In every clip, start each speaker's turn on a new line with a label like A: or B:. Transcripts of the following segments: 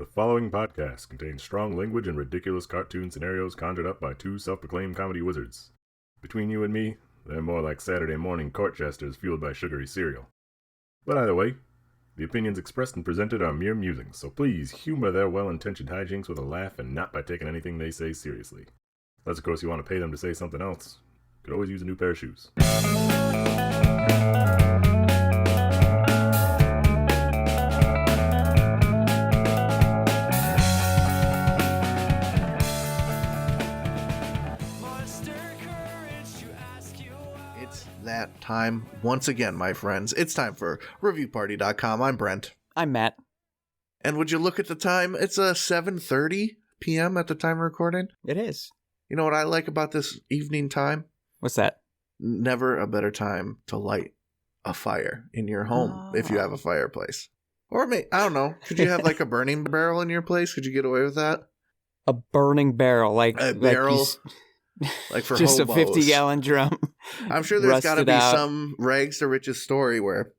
A: The following podcast contains strong language and ridiculous cartoon scenarios conjured up by two self-proclaimed comedy wizards. Between you and me, they're more like Saturday morning court jesters fueled by sugary cereal. But either way, the opinions expressed and presented are mere musings, so please humor their well-intentioned hijinks with a laugh and not by taking anything they say seriously. Unless, of course, you want to pay them to say something else. Could always use a new pair of shoes.
B: That time once again, my friends. It's time for reviewparty.com. I'm Brent.
C: I'm Matt.
B: And would you look at the time? It's 7:30 p.m. at the time of recording.
C: It is.
B: You know what I like about this evening time?
C: What's that?
B: Never a better time to light a fire in your home if you have a fireplace. Or I don't know. Could you have like a burning barrel in your place? Could you get away with that?
C: A burning barrel, like
B: a barrel. Like for
C: just
B: hobos.
C: A 50-gallon drum.
B: I'm sure there's got to be some rags to riches story where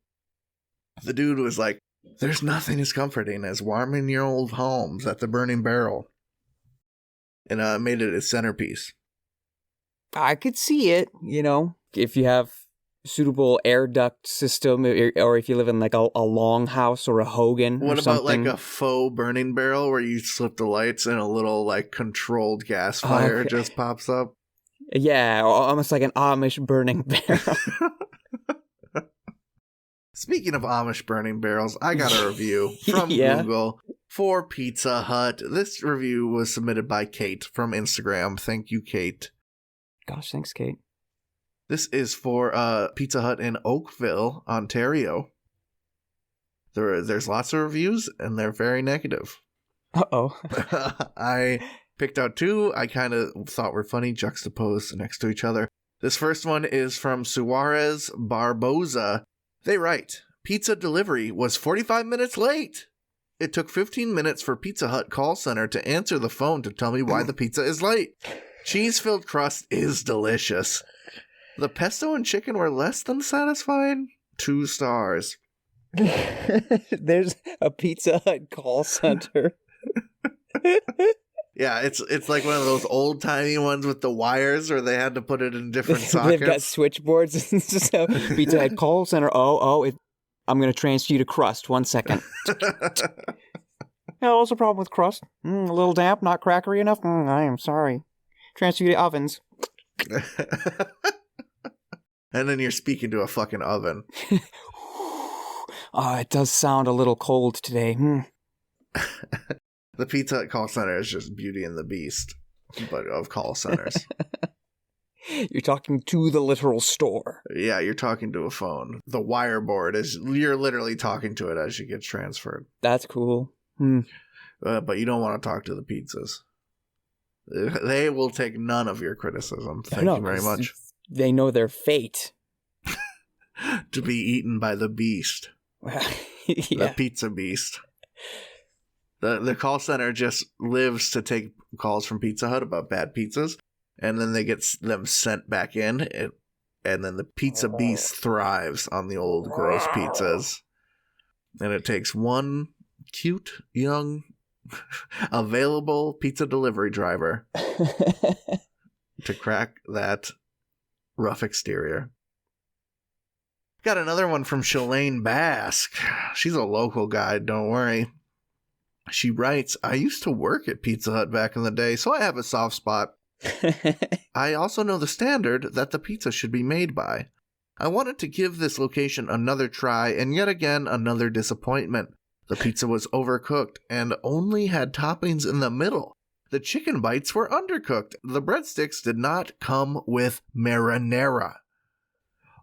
B: the dude was like, there's nothing as comforting as warming your old homes at the burning barrel. And made it his centerpiece.
C: I could see it, you know, if you have suitable air duct system or if you live in like a long house or a Hogan
B: What
C: or
B: about
C: something.
B: like a faux burning barrel where you slip the lights and a little like controlled gas fire just pops up?
C: Yeah, almost like an Amish burning barrel.
B: Speaking of Amish burning barrels, I got a review from Google for Pizza Hut. This review was submitted by Kate from Instagram. Thank you, Kate.
C: Gosh, thanks, Kate.
B: This is for Pizza Hut in Oakville, Ontario. There's lots of reviews, and they're very negative.
C: Uh-oh.
B: I picked out two I kind of thought were funny, juxtaposed next to each other. This first one is from Suarez Barboza. They write, pizza delivery was 45 minutes late. It took 15 minutes for Pizza Hut call center to answer the phone to tell me why the pizza is late. Cheese-filled crust is delicious. The pesto and chicken were less than satisfying. 2 stars.
C: There's a Pizza Hut call center.
B: Yeah, it's like one of those old-timey ones with the wires where they had to put it in different sockets.
C: They've got switchboards. So Pizza Hut call center. I'm going to transfer you to crust. 1 second. Yeah, what's the problem with crust? A little damp, not crackery enough? I am sorry. Transfer you to ovens.
B: And then you're speaking to a fucking oven.
C: It does sound a little cold today.
B: The Pizza Hut call center is just Beauty and the Beast, but of call centers.
C: You're talking to the literal store.
B: Yeah, you're talking to a phone. The wire board is, you're literally talking to it as you get transferred.
C: That's cool.
B: But you don't want to talk to the pizzas. They will take none of your criticism. Thank you very much.
C: They know their fate.
B: To be eaten by the beast.
C: Yeah.
B: The pizza beast. The call center just lives to take calls from Pizza Hut about bad pizzas, and then they get them sent back in, and then the pizza beast thrives on the old gross pizzas. And it takes one cute, young, available pizza delivery driver to crack that rough exterior. Got another one from Shalane Basque. She's a local guide, don't worry. She writes, I used to work at Pizza Hut back in the day, so I have a soft spot. I also know the standard that the pizza should be made by. I wanted to give this location another try, and yet again, another disappointment. The pizza was overcooked and only had toppings in the middle. The chicken bites were undercooked. The breadsticks did not come with marinara.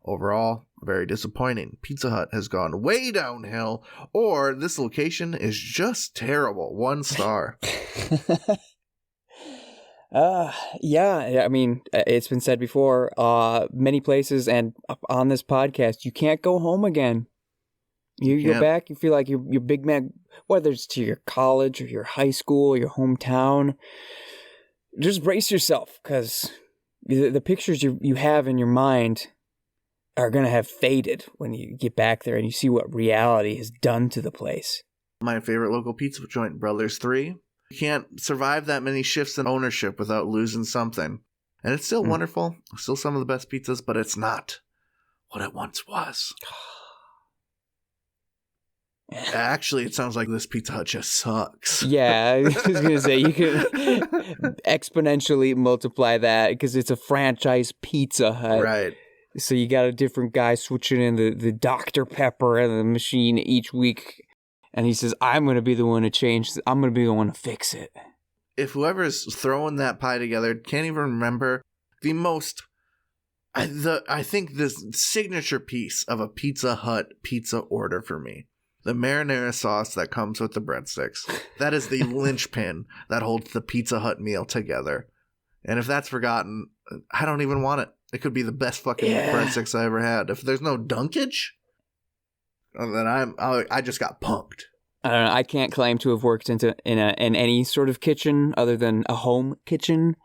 B: Overall, very disappointing. Pizza Hut has gone way downhill, or this location is just terrible. 1 star.
C: Yeah, I mean, it's been said before, many places and on this podcast, you can't go home again. You go back, you feel like you're big man, whether it's to your college or your high school or your hometown. Just brace yourself, because the pictures you have in your mind are going to have faded when you get back there and you see what reality has done to the place.
B: My favorite local pizza joint, Brothers 3. You can't survive that many shifts in ownership without losing something. And it's still wonderful. Still some of the best pizzas, but it's not what it once was. Actually, it sounds like this Pizza Hut just sucks.
C: Yeah, I was going to say, you can exponentially multiply that because it's a franchise Pizza Hut.
B: Right.
C: So you got a different guy switching in the Dr. Pepper and the machine each week. And he says, I'm going to be the one to change. I'm going to be the one to fix it.
B: If whoever's throwing that pie together can't even remember the most, I think this signature piece of a Pizza Hut pizza order for me, the marinara sauce that comes with the breadsticks. That is the linchpin that holds the Pizza Hut meal together. And if that's forgotten, I don't even want it. It could be the best fucking breadsticks I ever had. If there's no dunkage, then I just got punked.
C: I don't know. I can't claim to have worked in any sort of kitchen other than a home kitchen,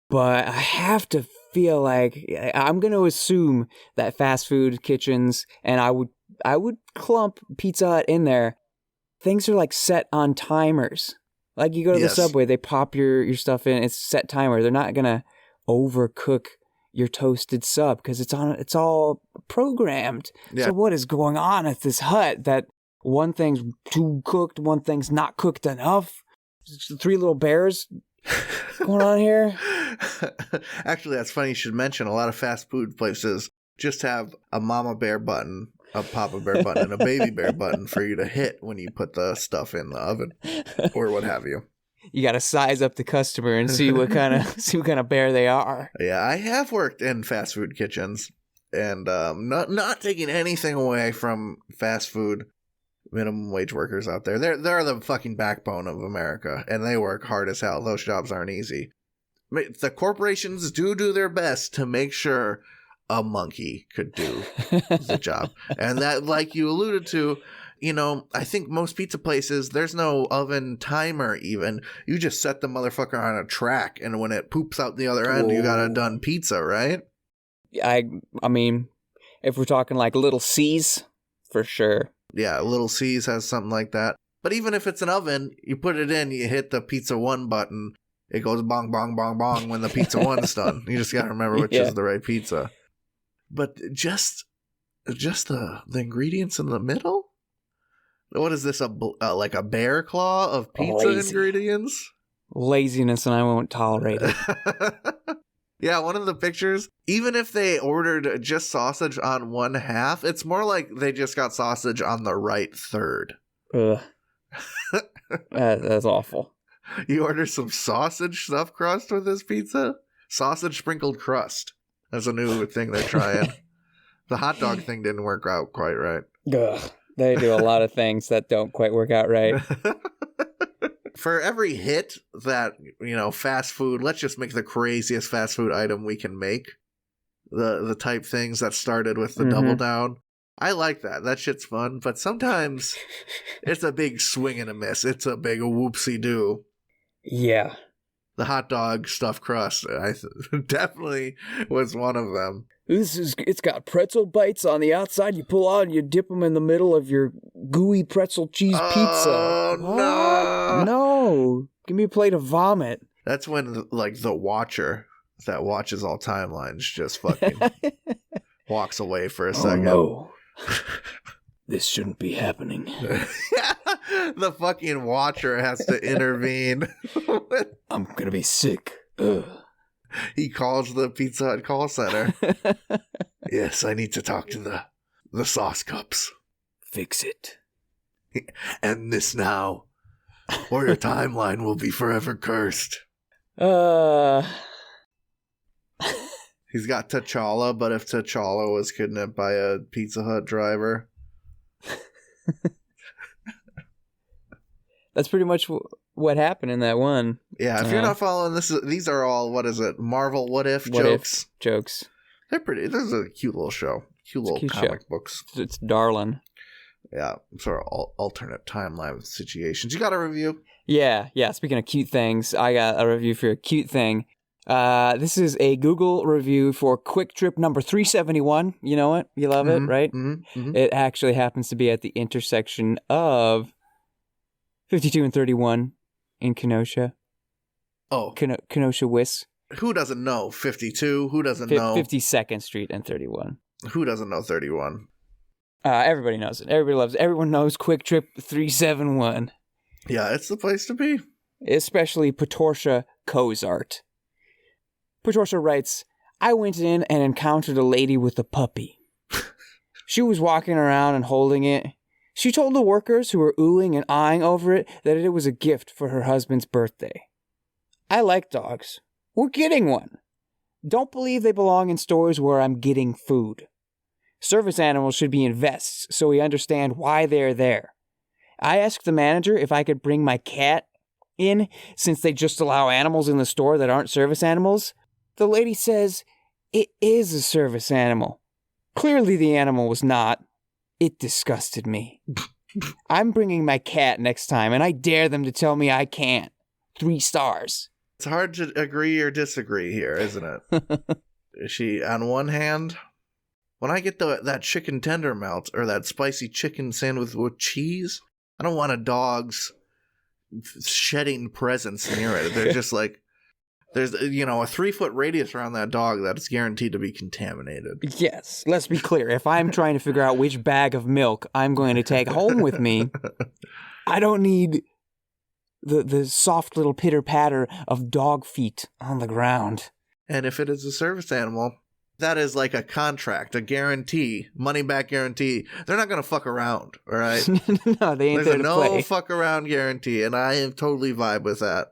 C: but I have to feel like I'm going to assume that fast food kitchens, and I would clump Pizza Hut in there. Things are like set on timers. Like you go to the Subway, they pop your stuff in. It's set timer. They're not going to overcook your toasted sub because it's all programmed. Yeah. So what is going on at this hut that one thing's too cooked, one thing's not cooked enough? Three little bears going on here?
B: Actually, that's funny you should mention. A lot of fast food places just have a mama bear button, a papa bear button, and a baby bear button for you to hit when you put the stuff in the oven or what have you.
C: You got to size up the customer and see what kind of bear they are.
B: Yeah, I have worked in fast food kitchens, and not taking anything away from fast food minimum wage workers out there. They're the fucking backbone of America, and they work hard as hell. Those jobs aren't easy. The corporations do their best to make sure a monkey could do the job, and that, like you alluded to. You know, I think most pizza places, there's no oven timer even. You just set the motherfucker on a track, and when it poops out the other end, you got a done pizza, right?
C: I mean, if we're talking like Little C's, for sure.
B: Yeah, Little C's has something like that. But even if it's an oven, you put it in, you hit the pizza 1 button, it goes bong, bong, bong, bong when the pizza 1's done. You just got to remember which is the right pizza. But just the ingredients in the middle? What is this, like a bear claw of pizza ingredients?
C: Laziness, and I won't tolerate it.
B: Yeah, one of the pictures, even if they ordered just sausage on one half, it's more like they just got sausage on the right third.
C: Ugh. That's awful.
B: You order some sausage stuffed crust with this pizza? Sausage sprinkled crust. That's a new thing they're trying. The hot dog thing didn't work out quite right.
C: Ugh. They do a lot of things that don't quite work out right.
B: For every hit that, fast food, let's just make the craziest fast food item we can make. The type things that started with the double down. I like that. That shit's fun. But sometimes it's a big swing and a miss. It's a big whoopsie-doo.
C: Yeah.
B: The hot dog stuffed crust definitely was one of them.
C: It's got pretzel bites on the outside. You pull out and you dip them in the middle of your gooey pretzel cheese pizza.
B: Oh, no.
C: No. Give me a plate of vomit.
B: That's when, the watcher that watches all timelines just fucking walks away for a second.
C: No. This shouldn't be happening.
B: The fucking watcher has to intervene.
C: I'm going to be sick. Ugh.
B: He calls the Pizza Hut call center. Yes, I need to talk to the sauce cups.
C: Fix it.
B: End this now, or your timeline will be forever cursed. He's got T'Challa, but if T'Challa was kidnapped by a Pizza Hut driver...
C: That's pretty much what happened in that one.
B: Yeah, if you're not following this, these are all, Marvel What If jokes.
C: Jokes.
B: They're pretty. This is a cute little show. Cute little comic books.
C: It's darling.
B: Yeah, sort of alternate timeline situations. You got a review?
C: Yeah. Speaking of cute things, I got a review for a cute thing. This is a Google review for Quick Trip number 371. You know it? You love it, right? Mm-hmm. It actually happens to be at the intersection of 52 and 31 in Kenosha.
B: Oh.
C: Kenosha Wis.
B: Who doesn't know 52? Who doesn't know?
C: 52nd Street and 31.
B: Who doesn't know 31?
C: Everybody knows it. Everybody loves it. Everyone knows Quick Trip 371.
B: Yeah, it's the place to be.
C: Especially Patorcia Cozart. Patorcia writes, I went in and encountered a lady with a puppy. She was walking around and holding it. She told the workers who were oohing and eyeing over it that it was a gift for her husband's birthday. I like dogs. We're getting one. Don't believe they belong in stores where I'm getting food. Service animals should be in vests so we understand why they're there. I asked the manager if I could bring my cat in since they just allow animals in the store that aren't service animals. The lady says it is a service animal. Clearly the animal was not. It disgusted me. I'm bringing my cat next time and I dare them to tell me I can't. 3 stars.
B: It's hard to agree or disagree here, isn't it? She, on one hand, when I get that chicken tender melt or that spicy chicken sandwich with cheese, I don't want a dog's shedding presence near it. They're just like, there's, a 3-foot radius around that dog that's guaranteed to be contaminated.
C: Yes, let's be clear. If I'm trying to figure out which bag of milk I'm going to take home with me, I don't need the soft little pitter-patter of dog feet on the ground.
B: And if it is a service animal, that is like a contract, a guarantee, money-back guarantee. They're not going to fuck around, all right?
C: No, they ain't
B: There's
C: there to
B: no
C: play.
B: fuck-around guarantee, and I am totally vibe with that.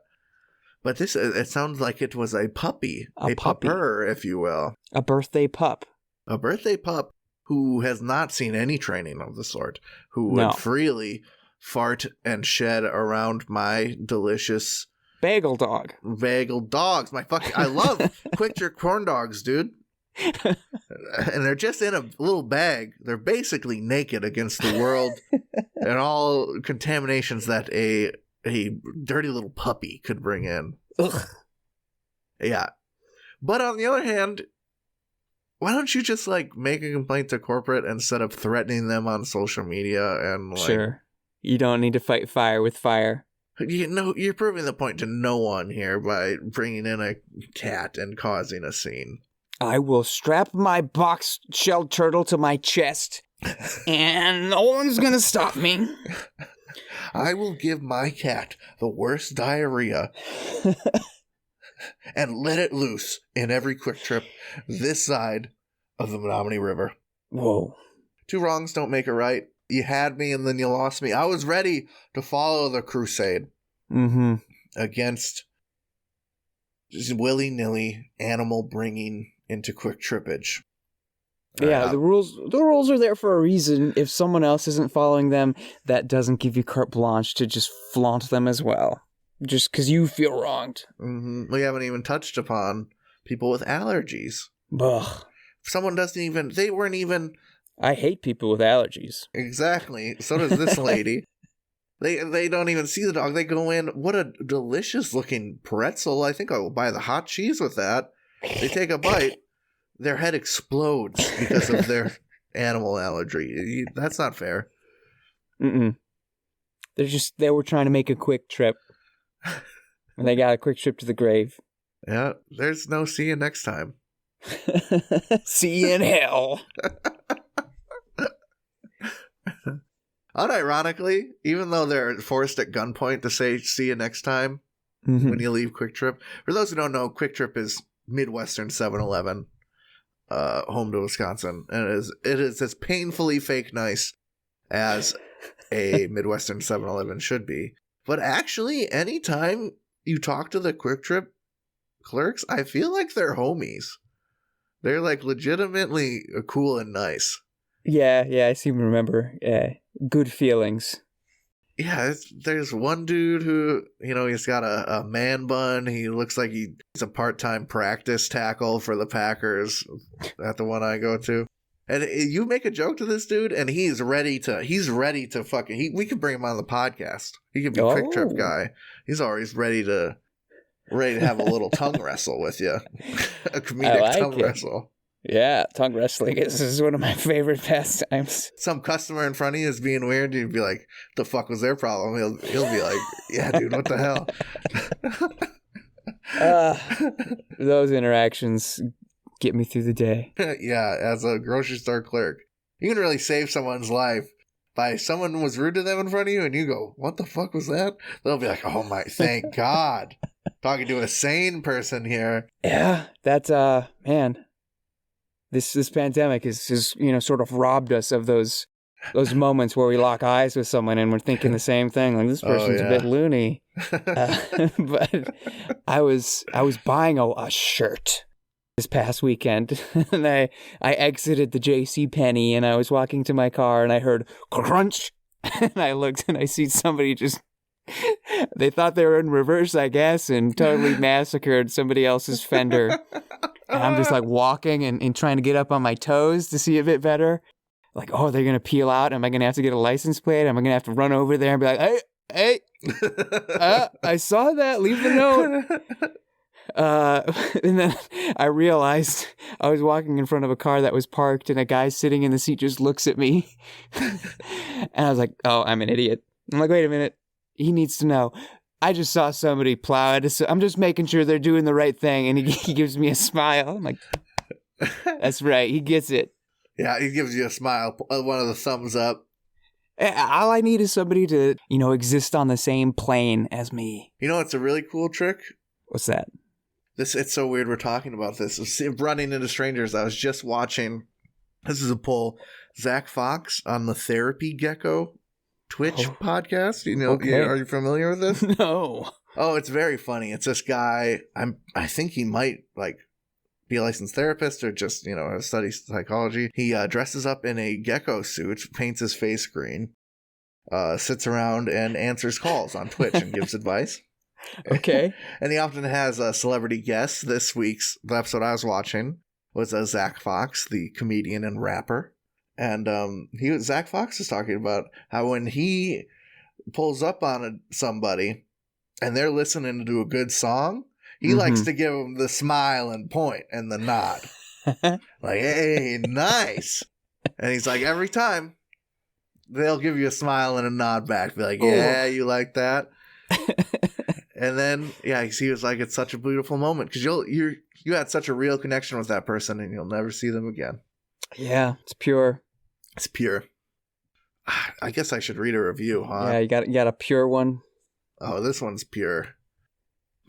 B: But it sounds like it was a puppy. A
C: puppy.
B: pupper, if you will.
C: A birthday pup.
B: A birthday pup who has not seen any training of the sort, who would freely fart and shed around my delicious
C: bagel dog.
B: Bagel dogs. I love Quick Trip corn dogs, dude. And they're just in a little bag. They're basically naked against the world and all contaminations that a dirty little puppy could bring in.
C: Ugh.
B: Yeah. But on the other hand, why don't you just make a complaint to corporate instead of threatening them on social media and
C: Sure. You don't need to fight fire with fire.
B: You're proving the point to no one here by bringing in a cat and causing a scene.
C: I will strap my box-shelled turtle to my chest, and no one's gonna stop me.
B: I will give my cat the worst diarrhea and let it loose in every Quick Trip this side of the Menominee River.
C: Whoa.
B: 2 wrongs don't make a right. You had me and then you lost me. I was ready to follow the crusade against just willy-nilly animal bringing into Quick Trippage.
C: Yeah, the rules are there for a reason. If someone else isn't following them, that doesn't give you carte blanche to just flaunt them as well. Just because you feel wronged.
B: We haven't even touched upon people with allergies.
C: Ugh.
B: Someone they weren't even...
C: I hate people with allergies.
B: Exactly. So does this lady. They don't even see the dog. They go in, what a delicious looking pretzel. I think I'll buy the hot cheese with that. They take a bite. Their head explodes because of their animal allergy. That's not fair.
C: They were trying to make a quick trip. And they got a quick trip to the grave.
B: Yeah, there's no see you next time.
C: See you in hell.
B: Unironically, even though they're forced at gunpoint to say see you next time when you leave Quick Trip, for those who don't know, Quick Trip is Midwestern 7-Eleven, home to Wisconsin, and it is as painfully fake nice as a Midwestern 7-Eleven should be. But actually, anytime you talk to the Quick Trip clerks, I feel like they're homies. They're legitimately cool and nice.
C: Yeah, I seem to remember. Yeah, good feelings.
B: Yeah, there's one dude who, he's got a man bun. He looks like he's a part-time practice tackle for the Packers at the one I go to. And you make a joke to this dude, and he's ready to fucking, we could bring him on the podcast. He could be a Quick Trip guy. He's always ready to have a little tongue wrestle with you. A comedic tongue wrestle.
C: Yeah, tongue wrestling is one of my favorite pastimes.
B: Some customer in front of you is being weird, you'd be like, the fuck was their problem? He'll be like, yeah, dude, what the hell?
C: Those interactions get me through the day.
B: Yeah, as a grocery store clerk, you can really save someone's life by someone was rude to them in front of you and you go, what the fuck was that? They'll be like, oh my, thank God. Talking to a sane person here.
C: Yeah, that's, man, this pandemic is sort of robbed us of those moments where we lock eyes with someone and we're thinking the same thing. Like, this person's a bit loony. But I was buying a shirt this past weekend, and I exited the JCPenney, and I was walking to my car, and I heard crunch, and I looked, and I see somebody just, they thought they were in reverse, I guess, and totally massacred somebody else's fender. And I'm just like walking and trying to get up on my toes to see a bit better. Like, oh, they're going to peel out. Am I going to have to get a license plate? Am I going to have to run over there and be like, hey, I saw that. Leave a note. And then I realized I was walking in front of a car that was parked and a guy sitting in the seat just looks at me. And I was like, oh, I'm an idiot. I'm like, wait a minute. He needs to know. I just saw somebody plow. I'm just making sure they're doing the right thing. And he gives me a smile. I'm like, that's right. He gets it.
B: Yeah, he gives you a smile, one of the thumbs up.
C: All I need is somebody to, exist on the same plane as me.
B: You know, it's a really cool trick.
C: What's that?
B: It's so weird we're talking about this. Running into strangers. I was just watching, this is a poll, Zach Fox on the Therapy Gecko Twitch podcast.
C: Okay.
B: Are you familiar with this?
C: No.
B: Oh, it's very funny. It's this guy. I think he might be a licensed therapist or just studies psychology. He dresses up in a gecko suit, paints his face green, sits around and answers calls on Twitch and gives advice.
C: Okay.
B: And he often has celebrity guests. The episode I was watching was Zach Fox, the comedian and rapper. And Zach Fox is talking about how when he pulls up on somebody and they're listening to a good song, he likes to give them the smile and point and the nod. Like, hey, nice. And he's like, every time they'll give you a smile and a nod back. Be like, yeah, you like that? And then, yeah, he was like, it's such a beautiful moment because you had such a real connection with that person and you'll never see them again.
C: Yeah, it's pure.
B: It's pure. I guess I should read a review, huh?
C: Yeah, you got a pure one.
B: Oh, this one's pure.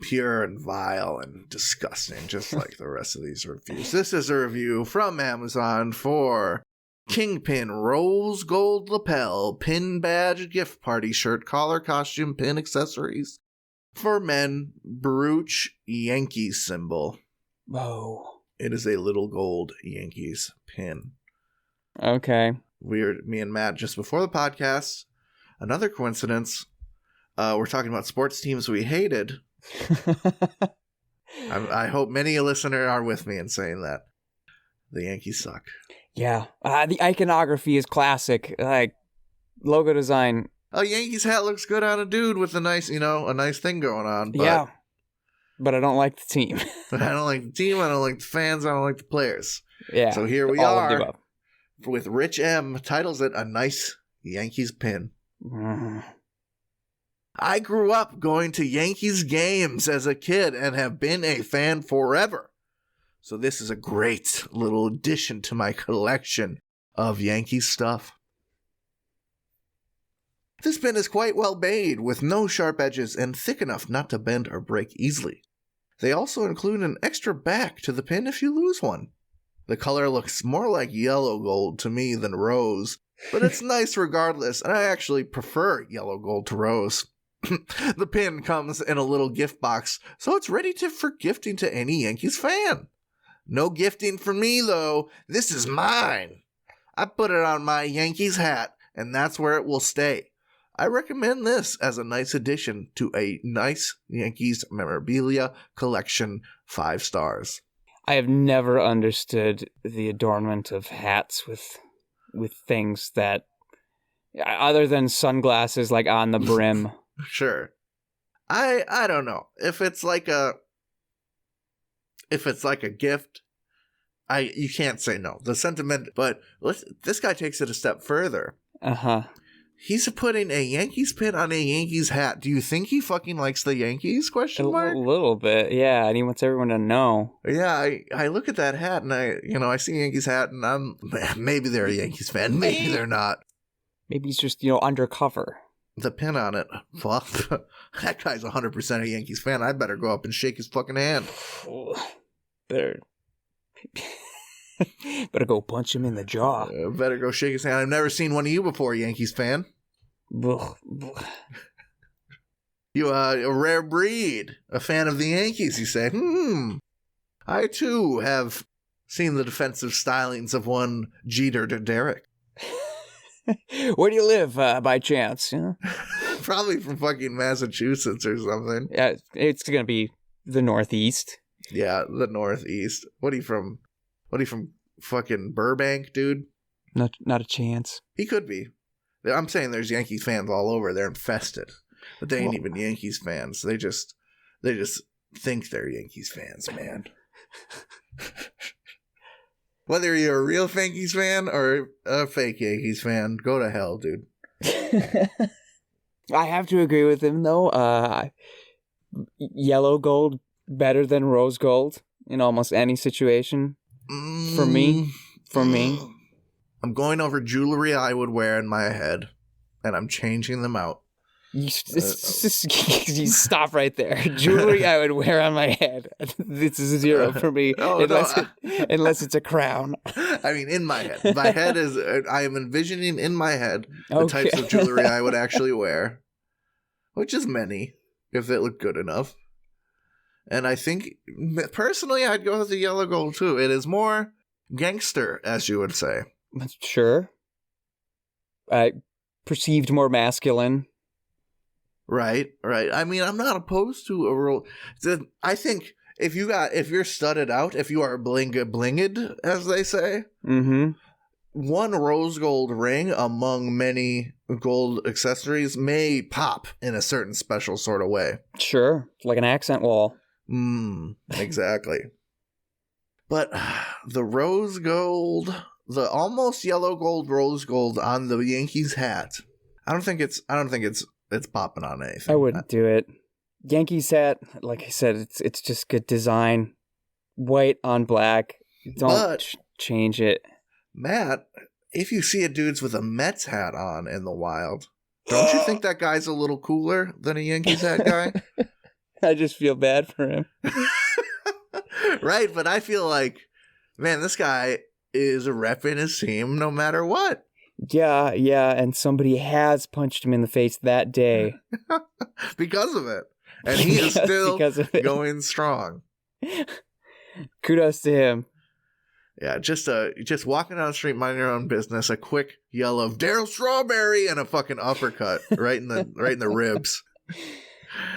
B: Pure and vile and disgusting, just like the rest of these reviews. This is a review from Amazon for Kingpin Rose Gold Lapel Pin Badge Gift Party Shirt Collar Costume Pin Accessories for Men Brooch Yankees symbol.
C: Whoa.
B: It is a little gold Yankees pin.
C: Okay.
B: Weird. Me and Matt just before the podcast. Another coincidence. We're talking about sports teams we hated. I hope many a listener are with me in saying that. The Yankees suck.
C: Yeah. The iconography is classic. Like, logo design.
B: A Yankees hat looks good on a dude with a nice thing going on. But
C: yeah. But I don't like the team.
B: I don't like the team. I don't like the fans. I don't like the players.
C: Yeah.
B: So here we
C: all
B: are
C: of the above.
B: With Rich M. Titles it a nice Yankees pin. I grew up going to Yankees games as a kid and have been a fan forever. So this is a great little addition to my collection of Yankees stuff. This pin is quite well made with no sharp edges and thick enough not to bend or break easily. They also include an extra back to the pin if you lose one. The color looks more like yellow gold to me than rose, but it's nice regardless, and I actually prefer yellow gold to rose. The pin comes in a little gift box, so it's ready for gifting to any Yankees fan. No gifting for me, though. This is mine. I put it on my Yankees hat, and that's where it will stay. I recommend this as a nice addition to a nice Yankees memorabilia collection. 5 stars.
C: I have never understood the adornment of hats with things that, other than sunglasses, like on the brim.
B: Sure. I don't know. If it's like a gift, You can't say no. The sentiment, but this guy takes it a step further.
C: Uh-huh.
B: He's putting a Yankees pin on a Yankees hat. Do you think he fucking likes the Yankees? Question mark.
C: A little bit, yeah. And he wants everyone to know.
B: Yeah, I look at that hat and I see a Yankees hat and maybe they're a Yankees fan, maybe they're not.
C: Maybe he's just undercover.
B: The pin on it. Well, that guy's 100% a Yankees fan. I better go up and shake his fucking hand.
C: Better go punch him in the jaw.
B: Better go shake his hand. I've never seen one of you before, Yankees fan. You a rare breed, a fan of the Yankees, you say. I too have seen the defensive stylings of one Jeter to Derek.
C: Where do you live, by chance?
B: Probably from fucking Massachusetts or something.
C: Yeah, it's gonna be the Northeast.
B: Yeah, the Northeast. What are you from? Fucking Burbank, dude?
C: Not a chance.
B: He could be. I'm saying there's Yankees fans all over. They're infested, but they ain't even Yankees fans. They just think they're Yankees fans, man. Whether you're a real Yankees fan or a fake Yankees fan, go to hell, dude.
C: I have to agree with him, though. Yellow gold better than rose gold in almost any situation. For me.
B: I'm going over jewelry I would wear in my head, and I'm changing them out.
C: You stop right there. Jewelry I would wear on my head. This is a 0 for me, unless it's a crown.
B: I mean, in my head. My head is. I am envisioning in my head the types of jewelry I would actually wear, which is many, if it looked good enough. And I think, personally, I'd go with the yellow gold, too. It is more gangster, as you would say.
C: Sure. Perceived more masculine.
B: Right. I mean, I'm not opposed to a role. I think if you're studded out, if you are blinged, as they say, one rose gold ring among many gold accessories may pop in a certain special sort of way.
C: Sure. Like an accent wall.
B: Exactly. But the rose gold, the almost yellow gold rose gold on the Yankees hat, I don't think it's popping on anything.
C: I wouldn't do it. Yankees hat, like I said, it's just good design. White on black. Don't change it.
B: Matt, if you see a dude's with a Mets hat on in the wild, don't you think that guy's a little cooler than a Yankees hat guy?
C: I just feel bad for him.
B: Right, but I feel like, man, this guy is repping his team no matter what.
C: Yeah, and somebody has punched him in the face that day.
B: Because of it. And he is still going strong.
C: Kudos to him.
B: Yeah, just walking down the street, minding your own business, a quick yell of Daryl Strawberry and a fucking uppercut right in the ribs.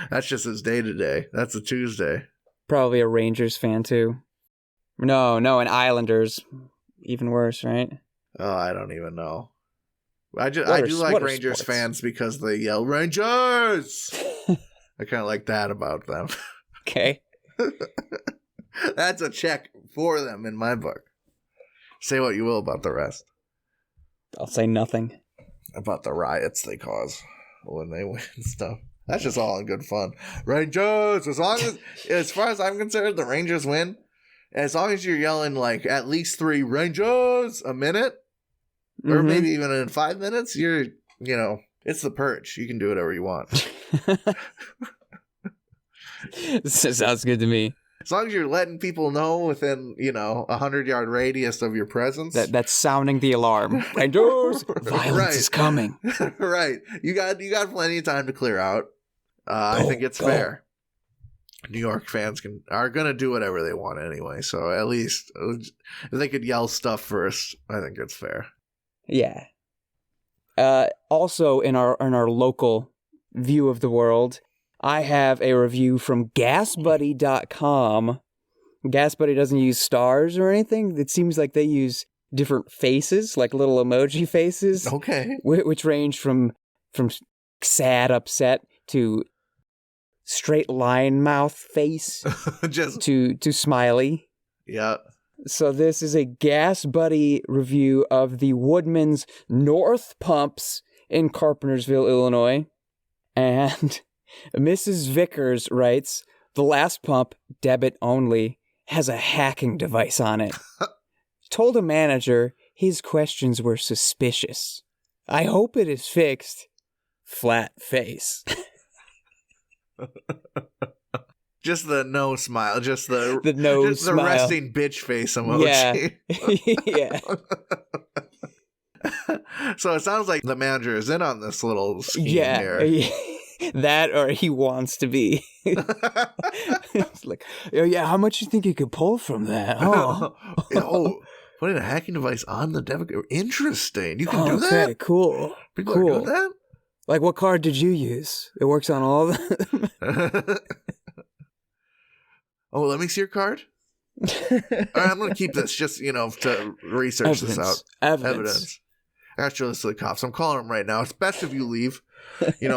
B: That's just his day to day. That's a Tuesday.
C: Probably a Rangers fan too. No, an Islanders. Even worse, right?
B: Oh, I don't even know. I do like Rangers fans because they yell Rangers. I kind of like that about them.
C: Okay.
B: That's a check for them in my book. Say what you will about the rest.
C: I'll say nothing.
B: About the riots they cause when they win stuff. That's just all in good fun. Rangers, as far as I'm concerned, the Rangers win. As long as you're yelling like at least 3 Rangers a minute, or maybe even in 5 minutes, it's the purge. You can do whatever you want.
C: This sounds good to me.
B: As long as you're letting people know within, 100-yard radius of your presence.
C: That's sounding the alarm. Rangers, violence is coming.
B: Right. You got plenty of time to clear out. I think it's fair. New York fans are going to do whatever they want anyway. So at least if they could yell stuff first, I think it's fair.
C: Yeah. Also in our local view of the world, I have a review from GasBuddy.com. GasBuddy doesn't use stars or anything. It seems like they use different faces, like little emoji faces.
B: Okay.
C: Which range from sad, upset to straight line mouth face
B: just
C: to smiley.
B: Yeah.
C: So this is a Gas Buddy review of the Woodman's North Pumps in Carpentersville, Illinois. And Mrs. Vickers writes, the last pump, debit only, has a hacking device on it. Told a manager his questions were suspicious. I hope it is fixed. Flat face.
B: Just the no smile, just the
C: no
B: just
C: smile.
B: The resting bitch face emoji.
C: Yeah.
B: So it sounds like the manager is in on this little scheme here.
C: That or he wants to be. It's like, oh yeah, how much you think you could pull from that?
B: Oh, putting a hacking device on the debit card. Interesting. You can do that?
C: Okay, cool.
B: People are doing that?
C: Like, what card did you use? It works on all of them.
B: Oh, let me see your card. All right, I'm going to keep this just, to research this out. Evidence. Actually, this is the cops. I'm calling them right now. It's best if you leave. You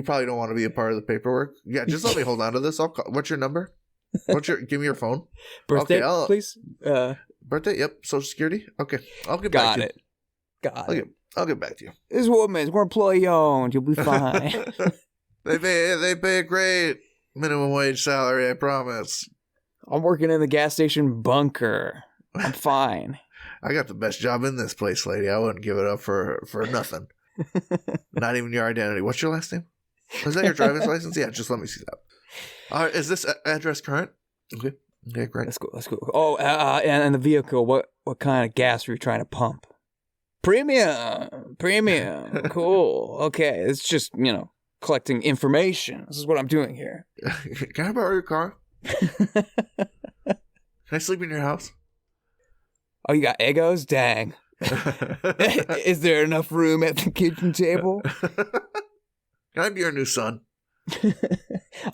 B: probably don't want to be a part of the paperwork. Yeah, just let me hold on to this. What's your number? Give me your phone.
C: Birthday, please.
B: Birthday? Yep. Social Security? Okay. I'll get back to you.
C: Got it.
B: I'll get back to you.
C: This woman's, we're employee owned. You'll be fine.
B: They pay a great minimum wage salary, I promise.
C: I'm working in the gas station bunker. I'm fine.
B: I got the best job in this place, lady. I wouldn't give it up for nothing. Not even your identity. What's your last name? Is that your driver's license? Yeah, just let me see that. All right, is this address current? Okay, great.
C: That's cool. Oh, and the vehicle. What kind of gas are you trying to pump? Premium. Cool. Okay, it's just collecting information. This is what I'm doing here.
B: Can I borrow your car? Can I sleep in your house?
C: Oh, you got Eggos? Dang. Is there enough room at the kitchen table?
B: Can I be your new son?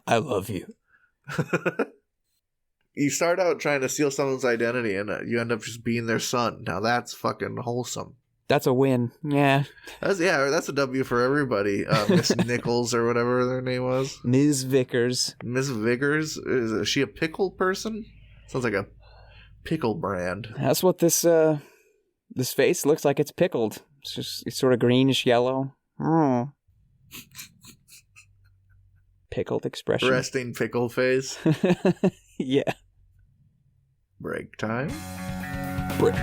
C: I love you.
B: You start out trying to steal someone's identity and you end up just being their son. Now that's fucking wholesome.
C: That's a win. Yeah.
B: That's a W for everybody. Miss Nichols or whatever their name was.
C: Ms. Vickers.
B: Miss Vickers? Is she a pickle person? Sounds like a pickle brand.
C: That's what this face looks like. It's pickled. It's sort of greenish yellow. Pickled expression.
B: Resting pickle face.
C: Yeah.
B: Break time.
C: Break.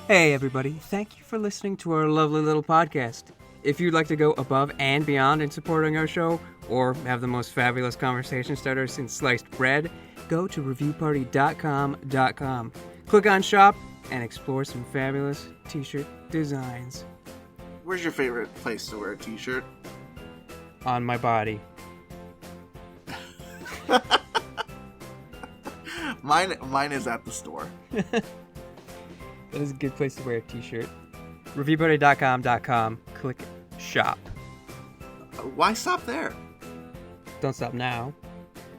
C: Hey everybody, thank you for listening to our lovely little podcast. If you'd like to go above and beyond in supporting our show, or have the most fabulous conversation starter since sliced bread, go to reviewparty.com. Click on shop and explore some fabulous t-shirt designs.
B: Where's your favorite place to wear a t-shirt?
C: On my body.
B: Mine is at the store.
C: That is a good place to wear a t-shirt. Reviewparty.com. Click shop.
B: Why stop there?
C: Don't stop now.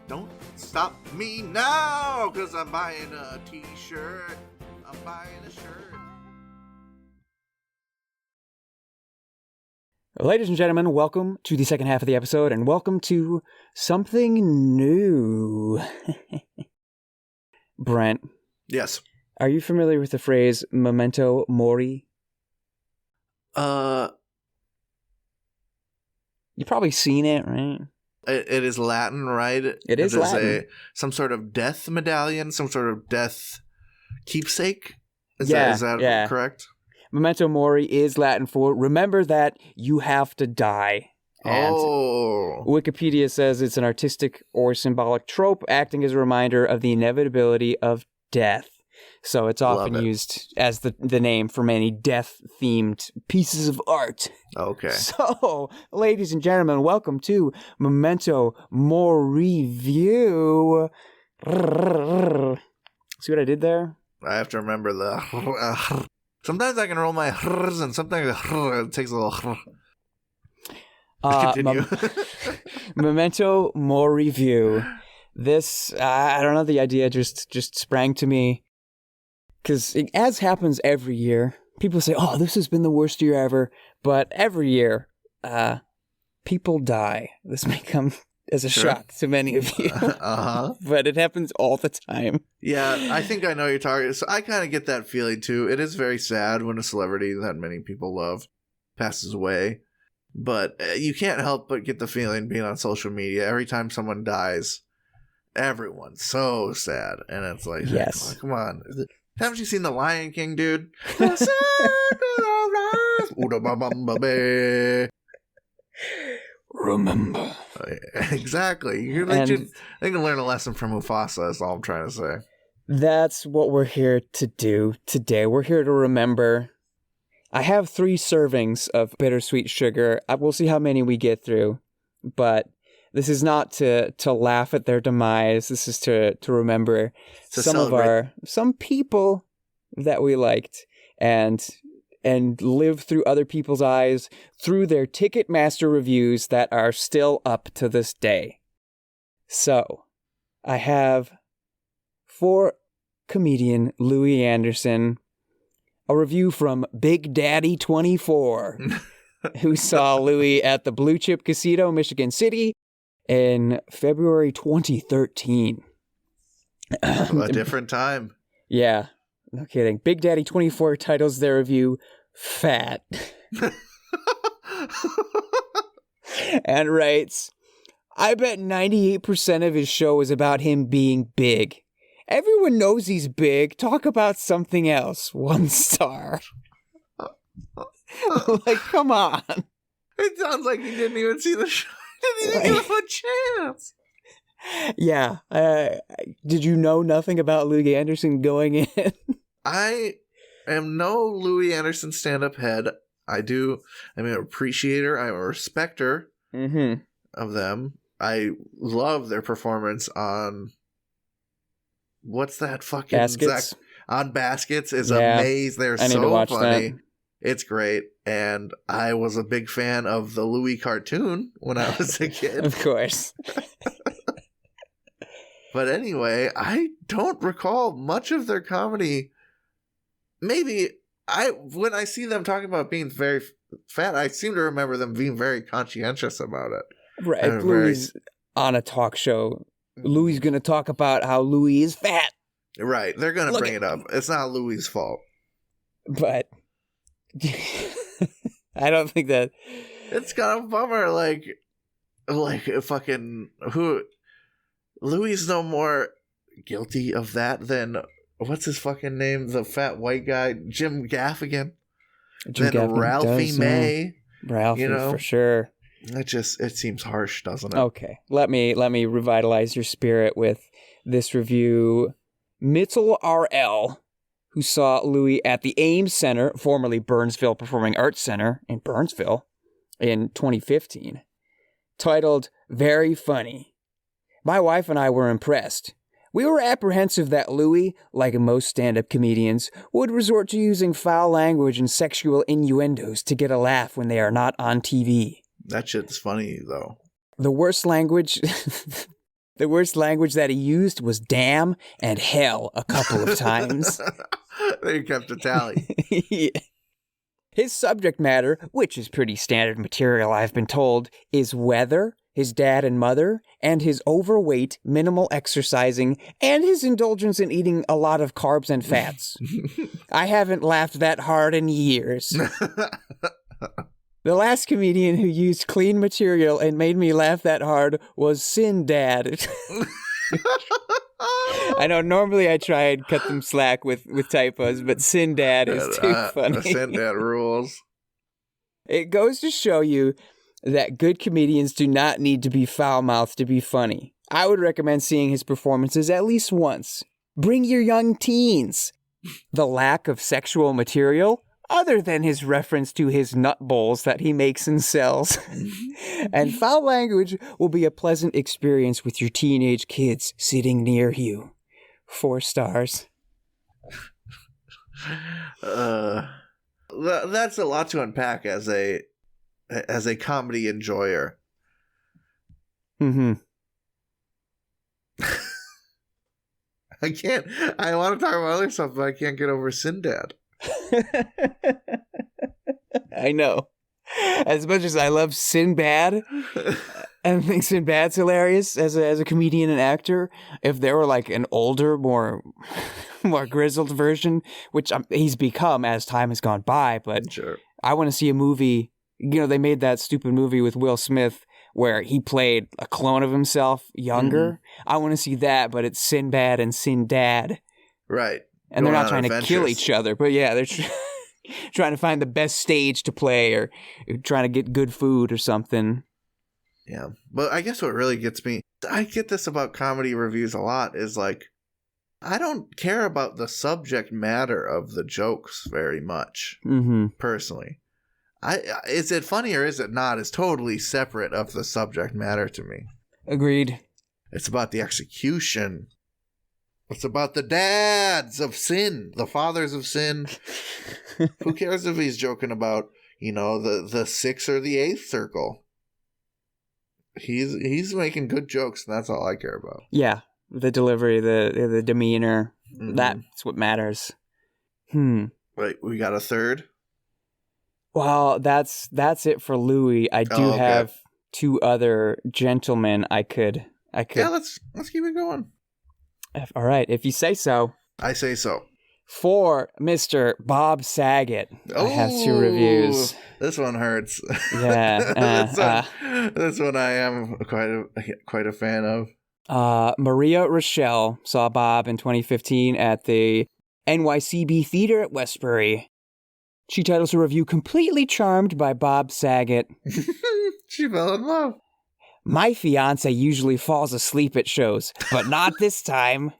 B: Don't stop me now, because I'm buying a t-shirt. I'm buying a shirt.
C: Ladies and gentlemen, welcome to the second half of the episode, and welcome to something new. Brent.
B: Yes.
C: Are you familiar with the phrase memento mori?
B: You've
C: probably seen it, right?
B: It is Latin, right?
C: It is Latin.
B: Some sort of death medallion, some sort of death keepsake? Is that correct?
C: Memento mori is Latin for remember that you have to die. And Wikipedia says it's an artistic or symbolic trope acting as a reminder of the inevitability of death. So it's often used as the name for many death-themed pieces of art.
B: Okay.
C: So, ladies and gentlemen, welcome to Memento Mori Review. See what I did there?
B: I have to remember the... Sometimes I can roll my hrs, and sometimes it takes a little... Continue.
C: Memento Mori Review. This, I don't know, the idea just sprang to me. Because as happens every year, people say, "Oh, this has been the worst year ever," but every year, people die. This may come as a shock to many of you, but it happens all the time.
B: Yeah, I think I know you're talking. So I kind of get that feeling too. It is very sad when a celebrity that many people love passes away, but you can't help but get the feeling being on social media every time someone dies, everyone's so sad, and it's like,
C: yes,
B: come on. Haven't you seen The Lion King, dude?
C: Remember.
B: Exactly. They can learn a lesson from Mufasa, is all I'm trying to say.
C: That's what we're here to do today. We're here to remember. I have 3 servings of bittersweet sugar. We'll see how many we get through. But this is not to laugh at their demise. This is to remember some people that we liked and live through other people's eyes through their Ticketmaster reviews that are still up to this day. So, I have, for comedian Louis Anderson, a review from Big Daddy 24, who saw Louis at the Blue Chip Casino, Michigan City, in February 2013.
B: A different time.
C: Yeah, no kidding. Big Daddy 24 titles their review Fat. And writes, I bet 98% of his show is about him being big. Everyone knows he's big. Talk about something else. 1 star. Like, come on.
B: It sounds like he didn't even see the show. He didn't even give him a chance.
C: Yeah. Did you know nothing about Louis Anderson going in?
B: I am no Louis Anderson stand-up head. I'm an appreciator. I'm a respecter of them. I love their performance on what's that fucking
C: Baskets?
B: On Baskets is amazing. They're so funny. That. It's great. And I was a big fan of the Louis cartoon when I was a kid.
C: Of course.
B: But anyway, I don't recall much of their comedy. Maybe when I see them talking about being very fat, I seem to remember them being very conscientious about it.
C: Right. Louis on a talk show. Louis going to talk about how Louis is fat.
B: Right. They're going to bring it up. It's not Louis' fault.
C: But I don't think that.
B: It's kind of a bummer. Like fucking Louis is no more guilty of that than what's his fucking name? The fat white guy, Jim Gaffigan. Ralphie May.
C: Ralphie, for sure.
B: It seems harsh, doesn't it?
C: Okay. Let me revitalize your spirit with this review. Mitchell RL, who saw Louis at the Ames Center, formerly Burnsville Performing Arts Center in Burnsville, in 2015, titled, Very Funny. My wife and I were impressed. We were apprehensive that Louis, like most stand-up comedians, would resort to using foul language and sexual innuendos to get a laugh when they are not on TV.
B: That shit's funny, though.
C: The worst language that he used was damn and hell a couple of times.
B: They kept a tally.
C: Yeah. His subject matter, which is pretty standard material I've been told, is weather, his dad and mother, and his overweight, minimal exercising, and his indulgence in eating a lot of carbs and fats. I haven't laughed that hard in years. The last comedian who used clean material and made me laugh that hard was Sin Dad. I know normally I try and cut them slack with typos, but Sin Dad is too funny.
B: Sin Dad rules.
C: It goes to show you that good comedians do not need to be foul-mouthed to be funny. I would recommend seeing his performances at least once. Bring your young teens. The lack of sexual material, other than his reference to his nut bowls that he makes and sells. And foul language will be a pleasant experience with your teenage kids sitting near you. 4 stars.
B: That's a lot to unpack as a comedy enjoyer.
C: Mm-hmm.
B: I want to talk about other stuff, but I can't get over Sin Dad.
C: I know. As much as I love Sinbad and think Sinbad's hilarious as a comedian and actor, if there were like an older, more grizzled version, which he's become as time has gone by, but
B: Sure.
C: I want to see a movie. You know, they made that stupid movie with Will Smith where he played a clone of himself younger. Mm-hmm. I want to see that, but it's Sinbad and Sindad.
B: Right.
C: And they're not trying to kill each other, but yeah, they're trying to find the best stage to play or trying to get good food or something.
B: Yeah. But I guess what really gets me, I get this about comedy reviews a lot, is like, I don't care about the subject matter of the jokes very much, personally. Is it funny or is it not is totally separate of the subject matter to me.
C: Agreed.
B: It's about the execution. It's about the dads of sin, the fathers of sin. Who cares if he's joking about, the 6th or the 8th circle? He's making good jokes, and that's all I care about.
C: Yeah, the delivery, the demeanor, that's what matters.
B: Wait, we got a third?
C: Well, that's it for Louis. I do have 2 other gentlemen I could.
B: Yeah, let's keep it going.
C: All right, if you say so.
B: I say so.
C: For Mr. Bob Saget, I have 2 reviews.
B: This one hurts.
C: Yeah.
B: This one I am quite a fan of.
C: Maria Rochelle saw Bob in 2015 at the NYCB Theater at Westbury. She titles her review, "Completely Charmed by Bob Saget."
B: She fell in love.
C: "My fiance usually falls asleep at shows, but not this time.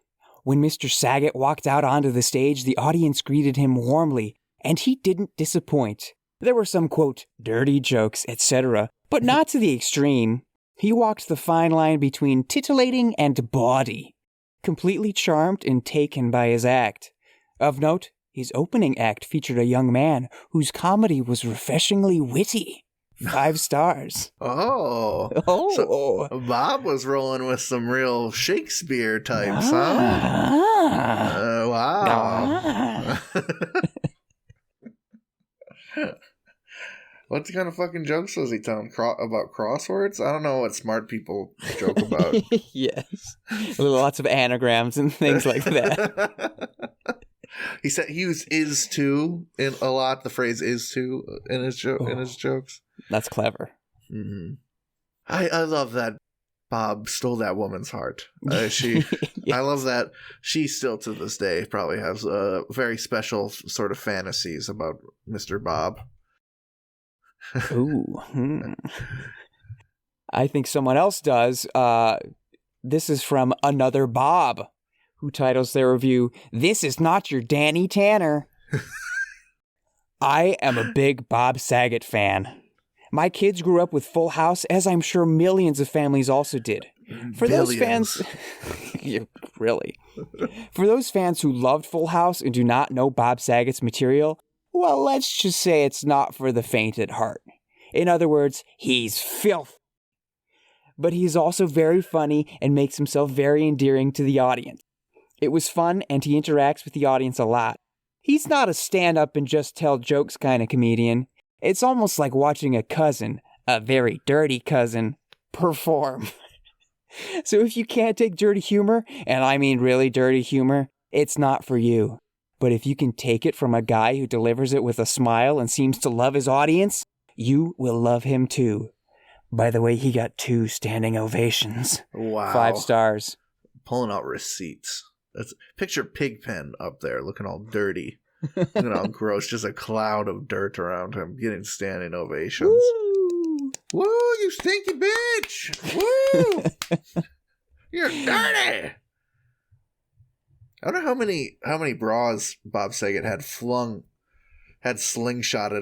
C: When Mr. Saget walked out onto the stage, the audience greeted him warmly, and he didn't disappoint. There were some, quote, dirty jokes, etc., but not to the extreme. He walked the fine line between titillating and bawdy, completely charmed and taken by his act. Of note, his opening act featured a young man whose comedy was refreshingly witty. 5 stars.
B: Oh. So Bob was rolling with some real Shakespeare types, huh? Wow. What kind of fucking jokes was he telling about crosswords? I don't know what smart people joke about.
C: Yes. Lots of anagrams and things like that.
B: He said he used "is to" in a lot. The phrase "is to" in his jokes.
C: That's clever.
B: Mm-hmm. I love that Bob stole that woman's heart. Yes. I love that she still to this day probably has very special sort of fantasies about Mr. Bob.
C: Ooh. I think someone else does. This is from another Bob, who titles their review, "This is not your Danny Tanner." I am a big Bob Saget fan. My kids grew up with Full House, as I'm sure millions of families also did. For those fans... Really? For those fans who loved Full House and do not know Bob Saget's material, well, let's just say it's not for the faint at heart. In other words, he's filth. But he's also very funny and makes himself very endearing to the audience. It was fun, and he interacts with the audience a lot. He's not a stand-up and just tell jokes kind of comedian. It's almost like watching a cousin, a very dirty cousin, perform. So if you can't take dirty humor, and I mean really dirty humor, it's not for you. But if you can take it from a guy who delivers it with a smile and seems to love his audience, you will love him too. By the way, he got 2 standing ovations.
B: Wow.
C: 5 stars.
B: Pulling out receipts. Picture Pigpen up there looking all dirty. Looking all gross. Just a cloud of dirt around him getting standing ovations. Woo! Woo, you stinky bitch! Woo! You're dirty! I wonder how many bras Bob Saget had slingshotted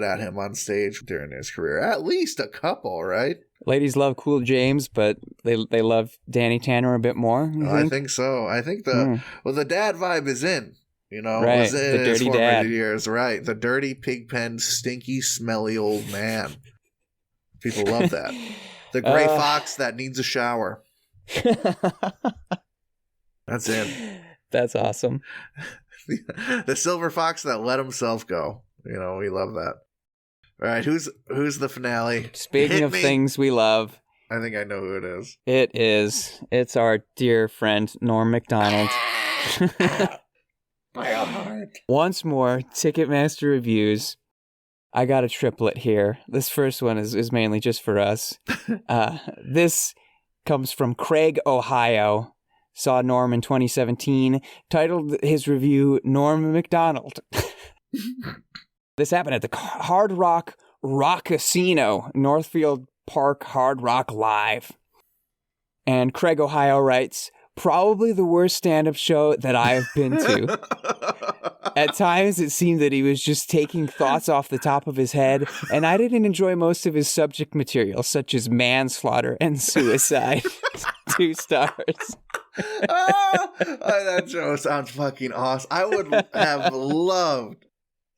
B: at him on stage during his career. At least a couple, right?
C: Ladies love Cool James, but they love Danny Tanner a bit more.
B: I think so. I think the dad vibe is in.
C: Right? The dirty dad.
B: Years, right? The dirty pigpen, stinky, smelly old man. People love that. The gray fox that needs a shower. That's it.
C: That's awesome.
B: The silver fox that let himself go. You know, we love that. All right, who's the finale?
C: Speaking of things we love,
B: I think I know who it is.
C: It's our dear friend Norm Macdonald.
B: My heart.
C: Once more, Ticketmaster reviews. I got a triplet here. This first one is mainly just for us. This comes from Craig, Ohio. Saw Norm in 2017. Titled his review, Norm Macdonald. This happened at the Hard Rock Casino, Northfield Park Hard Rock Live. And Craig, Ohio writes, probably the worst stand-up show that I have been to. At times, it seemed that he was just taking thoughts off the top of his head, and I didn't enjoy most of his subject material, such as manslaughter and suicide. 2 stars.
B: That show sounds fucking awesome. I would have loved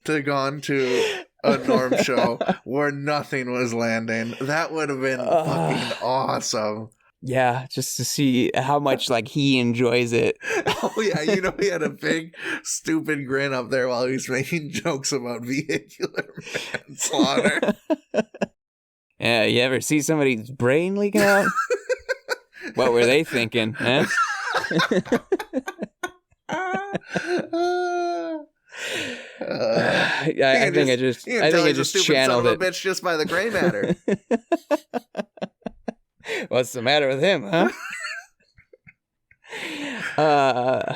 B: to gone to a Norm show where nothing was landing. That would have been fucking awesome.
C: Yeah, just to see how much like he enjoys it.
B: Oh yeah, you know, he had a big stupid grin up there while he was making jokes about vehicular manslaughter.
C: Yeah, you ever see somebody's brain leaking out? What were they thinking, huh? I think I just channeled it.
B: Bitch just by the gray matter.
C: What's the matter with him, huh?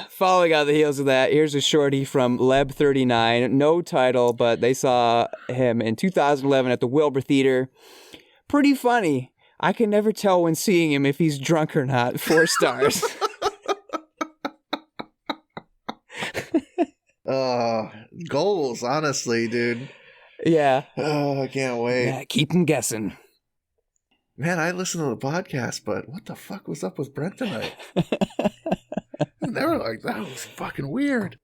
C: Following on the heels of that, here's a shorty from Leb39. No title, but they saw him in 2011 at the Wilbur Theater. Pretty funny. I can never tell when seeing him if he's drunk or not. 4 stars.
B: Goals, honestly, dude.
C: Yeah.
B: Oh, I can't wait.
C: Yeah, keep him guessing.
B: Man, I listened to the podcast, but what the fuck was up with Brent tonight? Never like that. It was fucking weird.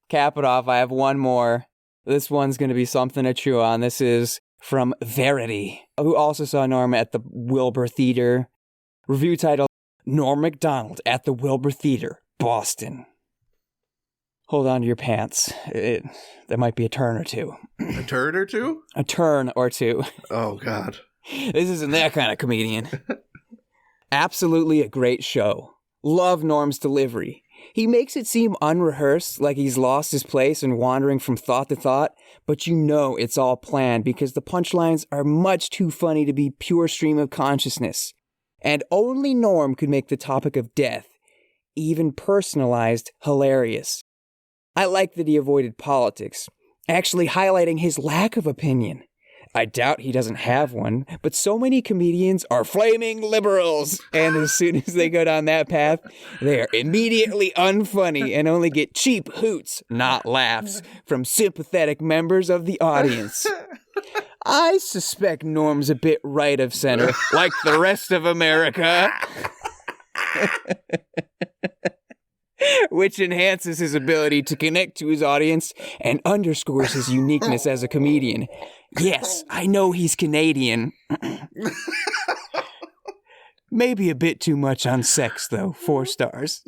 C: Cap it off. I have one more. This one's going to be something to chew on. This is from Verity, who also saw Norm at the Wilbur Theater. Review title, Norm Macdonald at the Wilbur Theater, Boston. Hold on to your pants. There might be a turn or two.
B: A turd or two?
C: A turn or two.
B: Oh, God.
C: This isn't that kind of comedian. Absolutely a great show. Love Norm's delivery. He makes it seem unrehearsed, like he's lost his place and wandering from thought to thought, but you know it's all planned because the punchlines are much too funny to be pure stream of consciousness. And only Norm could make the topic of death, even personalized, hilarious. I like that he avoided politics, actually highlighting his lack of opinion. I doubt he doesn't have one, but so many comedians are flaming liberals, and as soon as they go down that path, they are immediately unfunny and only get cheap hoots, not laughs, from sympathetic members of the audience. I suspect Norm's a bit right of center, like the rest of America. Which enhances his ability to connect to his audience and underscores his uniqueness as a comedian. Yes, I know he's Canadian. Maybe a bit too much on sex, though. 4 stars.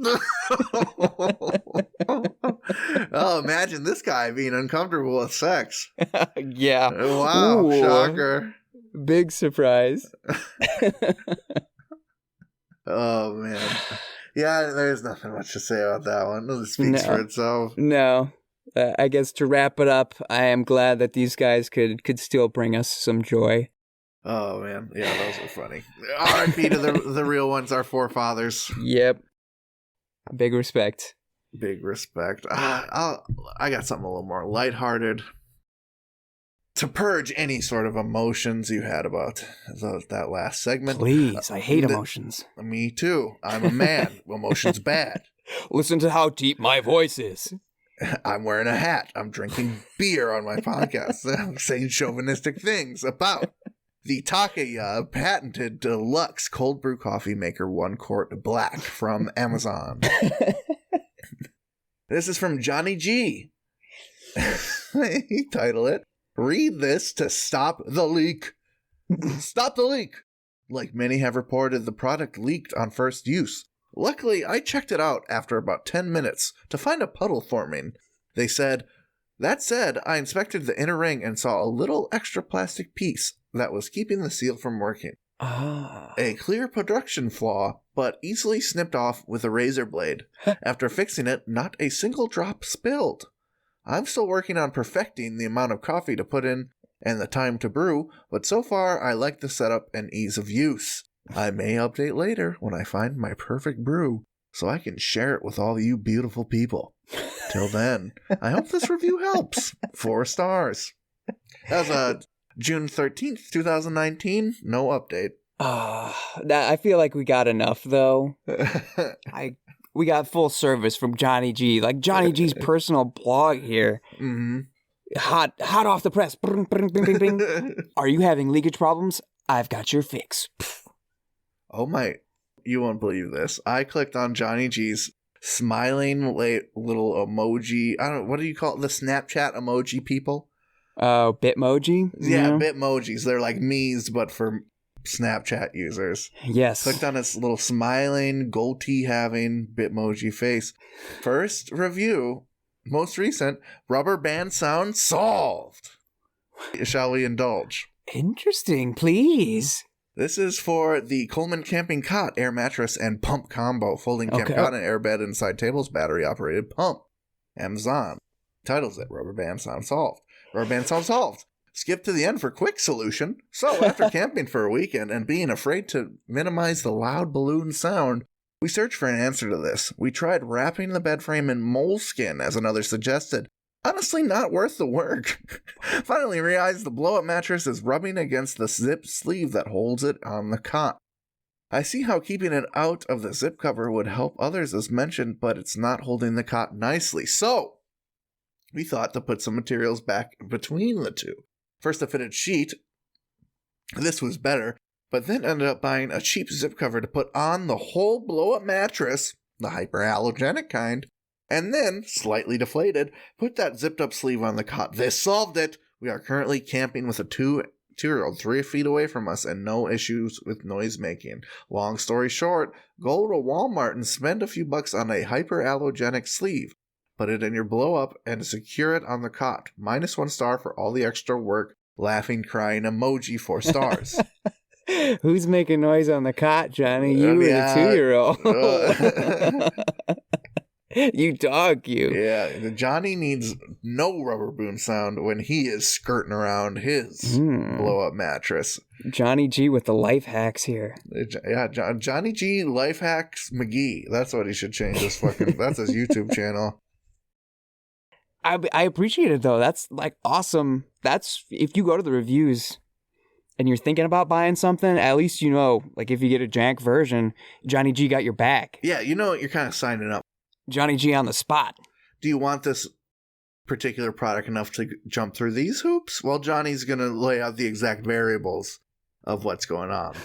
B: Oh, imagine this guy being uncomfortable with sex.
C: Yeah.
B: Wow,
C: ooh,
B: shocker.
C: Big surprise.
B: Oh, man. Yeah, there's nothing much to say about that one. It speaks for itself.
C: No. I guess to wrap it up, I am glad that these guys could still bring us some joy.
B: Oh, man. Yeah, those were funny. R.I.P. to the real ones, our forefathers.
C: Yep. Big respect.
B: Big respect. I got something a little more lighthearted. To purge any sort of emotions you had about that last segment.
C: Please, I hate emotions.
B: Me too. I'm a man. Emotion's bad.
C: Listen to how deep my voice is.
B: I'm wearing a hat. I'm drinking beer on my podcast. I'm saying chauvinistic things about the Takaya patented deluxe cold brew coffee maker 1 quart black from Amazon. This is from Johnny G. He titled it, Read this to stop the leak. Stop the leak. Like many have reported, the product leaked on first use. Luckily, I checked it out after about 10 minutes to find a puddle forming. They said, that said, I inspected the inner ring and saw a little extra plastic piece that was keeping the seal from working. A clear production flaw, but easily snipped off with a razor blade. After fixing it, not a single drop spilled. I'm still working on perfecting the amount of coffee to put in and the time to brew, but so far I like the setup and ease of use. I may update later when I find my perfect brew, so I can share it with all you beautiful people. Till then, I hope this review helps. 4 stars. That was June 13th, 2019. No update.
C: I feel like we got enough, though. We got full service from Johnny G. Like Johnny G's personal blog here.
B: Mm-hmm.
C: Hot off the press. Bing, bing, bing, bing, bing. Are you having leakage problems? I've got your fix.
B: Oh my, you won't believe this. I clicked on Johnny G's smiling little emoji. I don't know, what do you call it? The Snapchat emoji people?
C: Oh, Bitmoji?
B: Yeah, Bitmojis. They're like me's, but for Snapchat users.
C: Yes.
B: Clicked on this little smiling, goatee having Bitmoji face. First review, most recent, rubber band sound solved. Shall we indulge?
C: Interesting, please.
B: This is for the Coleman Camping Cot Air Mattress and Pump Combo. Folding camp cot and air bed inside tables, battery operated pump. Amazon. Titles it, Rubber Band Sound Solved. Rubber Band Sound Solved. Skip to the end for quick solution. So after camping for a weekend and being afraid to minimize the loud balloon sound, we searched for an answer to this. We tried wrapping the bed frame in moleskin, as another suggested. Honestly, not worth the work. Finally realized the blow-up mattress is rubbing against the zip sleeve that holds it on the cot. I see how keeping it out of the zip cover would help others as mentioned, but it's not holding the cot nicely. So, we thought to put some materials back between the two. First, a fitted sheet. This was better, but then ended up buying a cheap zip cover to put on the whole blow-up mattress, the hyperallergenic kind, and then, slightly deflated, put that zipped-up sleeve on the cot. This solved it! We are currently camping with a 2-year-old 3 feet away from us and no issues with noise making. Long story short, go to Walmart and spend a few bucks on a hyperallergenic sleeve. Put it in your blow-up and secure it on the cot. -1 star for all the extra work. Laughing, crying emoji, 4 stars.
C: Who's making noise on the cot, Johnny? You or the 2-year-old? You dog, you.
B: Yeah, Johnny needs no rubber boom sound when he is skirting around his blow-up mattress.
C: Johnny G with the life hacks here.
B: Yeah, Johnny G Life Hacks McGee. That's what he should change his fucking... That's his YouTube channel.
C: I appreciate it, though. That's, like, awesome. That's... If you go to the reviews and you're thinking about buying something, at least you know, like, if you get a jank version, Johnny G got your back.
B: Yeah, you know you're kind of signing up.
C: Johnny G on the spot.
B: Do you want this particular product enough to jump through these hoops? Well, Johnny's going to lay out the exact variables of what's going on.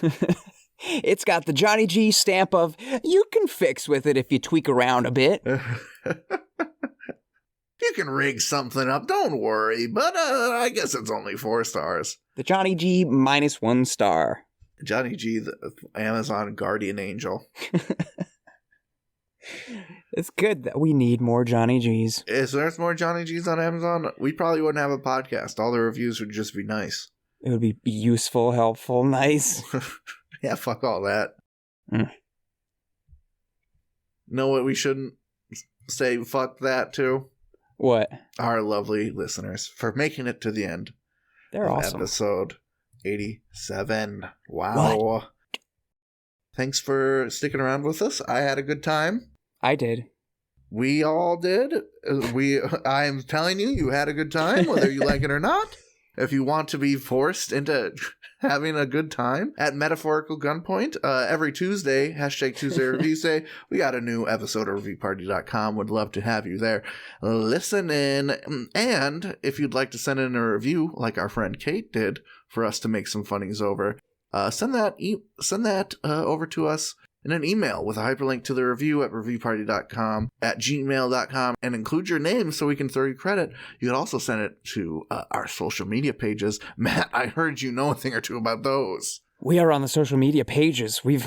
C: It's got the Johnny G stamp of, you can fix with it if you tweak around a bit.
B: You can rig something up, don't worry, but I guess it's only 4 stars.
C: The Johnny G -1 star.
B: Johnny G, the Amazon guardian angel.
C: It's good that we need more Johnny G's.
B: If there's more Johnny G's on Amazon, we probably wouldn't have a podcast. All the reviews would just be nice.
C: It would be useful, helpful, nice.
B: Yeah, fuck all that. Know what we shouldn't say fuck that to?
C: What?
B: Our lovely listeners for making it to the end.
C: They're awesome.
B: Episode 87. Wow. What? Thanks for sticking around with us. I had a good time.
C: I did.
B: We all did. I'm telling you, you had a good time, whether you like it or not. If you want to be forced into having a good time at metaphorical gunpoint, every Tuesday, #Tuesday Review Day, we got a new episode of reviewparty.com. Would love to have you there. Listen in. And if you'd like to send in a review, like our friend Kate did, for us to make some funnies over, send that over to us in an email with a hyperlink to the review at reviewparty.com at gmail.com and include your name so we can throw you credit. You can also send it to our social media pages. Matt, I heard you know a thing or two about those.
C: We are on the social media pages. We're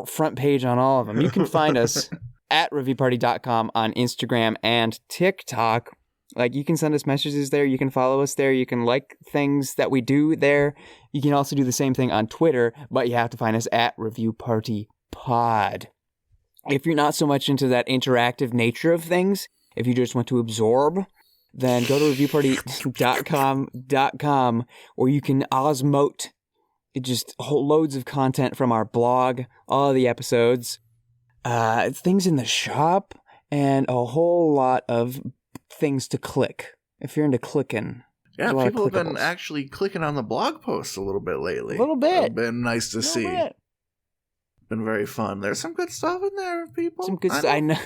C: front page on all of them. You can find us at reviewparty.com on Instagram and TikTok. Like, you can send us messages there. You can follow us there. You can like things that we do there. You can also do the same thing on Twitter, but you have to find us at Review Party Pod. If you're not so much into that interactive nature of things, if you just want to absorb, then go to reviewparty.com, or you can osmote just loads of content from our blog, all of the episodes, things in the shop, and a whole lot of things to click. If you're into clicking.
B: Yeah, people have been actually clicking on the blog posts a little bit lately.
C: A little bit.
B: It's been nice to see. Been very fun. There's some good stuff in there, people.
C: Some good stuff. I know.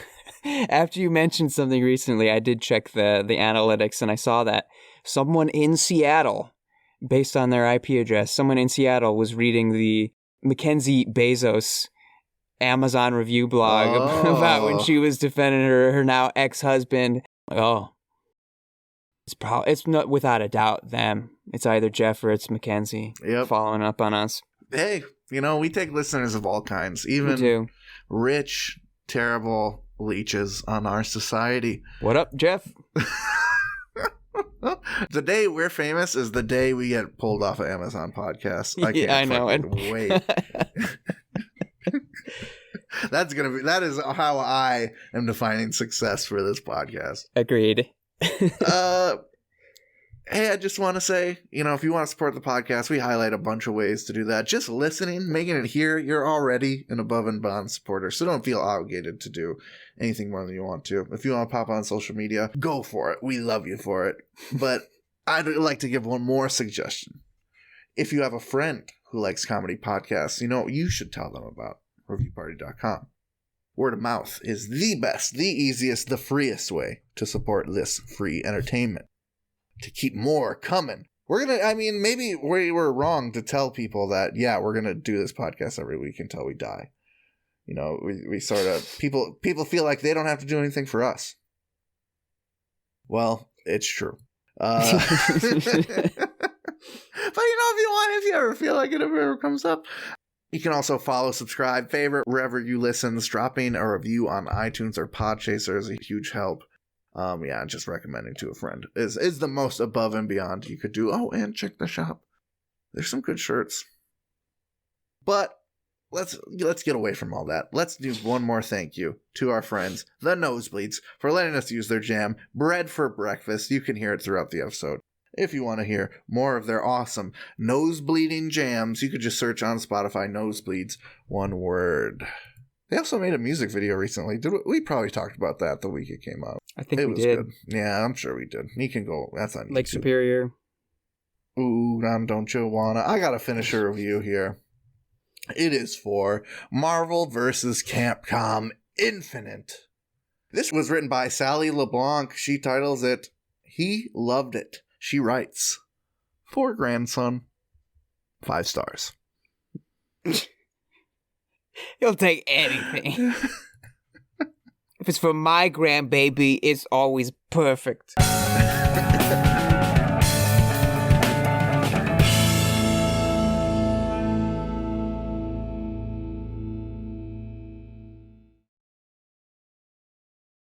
C: After you mentioned something recently, I did check the analytics, and I saw that someone in Seattle, based on their IP address, someone in Seattle was reading the Mackenzie Bezos Amazon review blog about when she was defending her now ex-husband. It's not without a doubt them. It's either Jeff or it's Mackenzie following up on us.
B: Hey, we take listeners of all kinds, even rich, terrible leeches on our society.
C: What up, Jeff?
B: The day we're famous is the day we get pulled off of Amazon podcasts.
C: I know.
B: Wait. That is how I am defining success for this podcast.
C: Agreed.
B: Hey, I just want to say, if you want to support the podcast, we highlight a bunch of ways to do that. Just listening, making it here, you're already an above and beyond supporter, so don't feel obligated to do anything more than you want to. If you want to pop on social media, go for it. We love you for it. But I'd like to give one more suggestion. If you have a friend who likes comedy podcasts, you should tell them about reviewparty.com. Word of mouth is the best, the easiest, the freest way to support this free entertainment. To keep more coming. Maybe we were wrong to tell people that, we're going to do this podcast every week until we die. We sort of, people feel like they don't have to do anything for us. Well, it's true. But if you ever feel like it, if it ever comes up, you can also follow, subscribe, favorite wherever you listen. Dropping a review on iTunes or Podchaser is a huge help. Just recommending to a friend is the most above and beyond you could do. Oh, and check the shop. There's some good shirts. But let's get away from all that. Let's do one more thank you to our friends, the Nosebleeds, for letting us use their jam, Bread for Breakfast. You can hear it throughout the episode. If you want to hear more of their awesome nosebleeding jams, you could just search on Spotify, Nosebleeds, one word. They also made a music video recently. We probably talked about that the week it came out.
C: I think we did.
B: Good. Yeah, I'm sure we did. You can go. That's on
C: Lake
B: YouTube.
C: Superior.
B: Ooh, don't you wanna? I gotta finish a review here. It is for Marvel vs. Capcom Infinite. This was written by Sally LeBlanc. She titles it, He Loved It. She writes, for grandson, 5 stars.
C: He'll take anything. If it's for my grandbaby, it's always perfect.